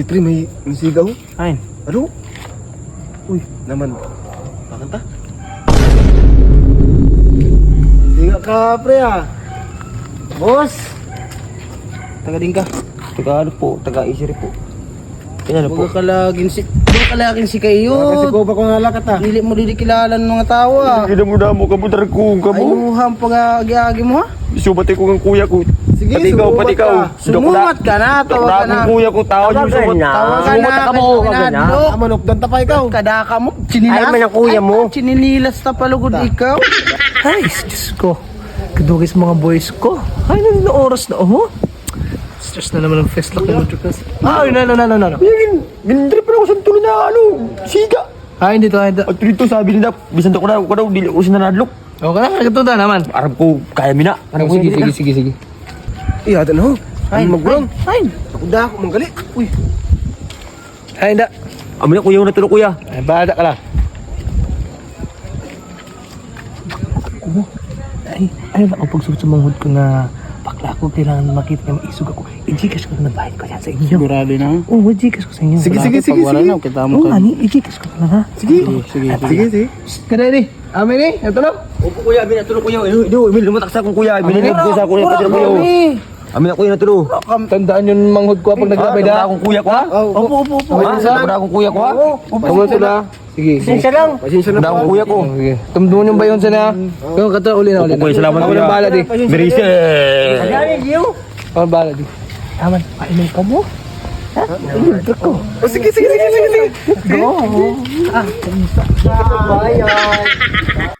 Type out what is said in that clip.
pre, may sigaw. Ay. Ano? Uy, naman. Pakanta? Siga ka, pre, Boss! Taga din ka. Taga ano po, taga Isiri po. Kaya po. Baga kalagin si kayo. Kasi ko ba kung nalakat Dili mo dili kilala ng mga tao Hindi mo na mo kabutar ko kamo. Ayuhan pag-agi mo ha. Subati ko ng kuya ko. Sige, pati ikaw, sumumat pati ikaw. ka. Sumumat ka na, tawag ka na. Kuya ko tao yung sumat. Tawag ka na, kanadlo. Manok, danta pa ikaw. Kadaka mo, chinilas. Ay, man ang kuya mo. Chininilas na palugod ikaw. Ay, Diyos ko. Kadugis mga boys ko. Ay, na oras na, Stress na naman ang fest lock ng Motorcast. Ay, no. Binindri pa ako sa tulo na siga. Ay, hindi to. At dito sabi nila, bisan ko daw, dili ko sinanadlok. Okay na, ito na naman. Arab ko, kaya mina. Sige. Iya, ano? Ay, magulong. Ay, Ako da ako, manggali. Uy. hindi. Amin na kuya, na tulo kuya. Ay, bada ka lang. Ay ba ang pagsuot sa manghod ko na bakla ko, kailangan makita niya maisog ako. I-Gcash ko na bayad ko yan sa inyo. Sigurado na. Oo, i-Gcash ko sa inyo. Sige. Na, kita mo Oo, ka. ani, i-Gcash ko na ha. Sige. Kada ni, amin ni, ito lang. Opo kuya, amin na tulo kuya. Amin lumatak sa akong kuya. Binilib ko sa kuya, pati kuya. Amin na kuya na tulo. Tandaan yung manghod ko pag naglabay Wala na. akong kuya ko ha. Opo. Wala akong kuya ko ha. Tungkol ko na. Sige. Pasensya na Wala akong kuya ko. Sige. Tumdungan yung bayon sana. Yung kata uli na. Opo kuya, salamat Ako kuya. nang bahala di. Berise. Ako nang bahala di. Taman, painom ka mo. Ha? Libre ko. Sige. Go. Bayan.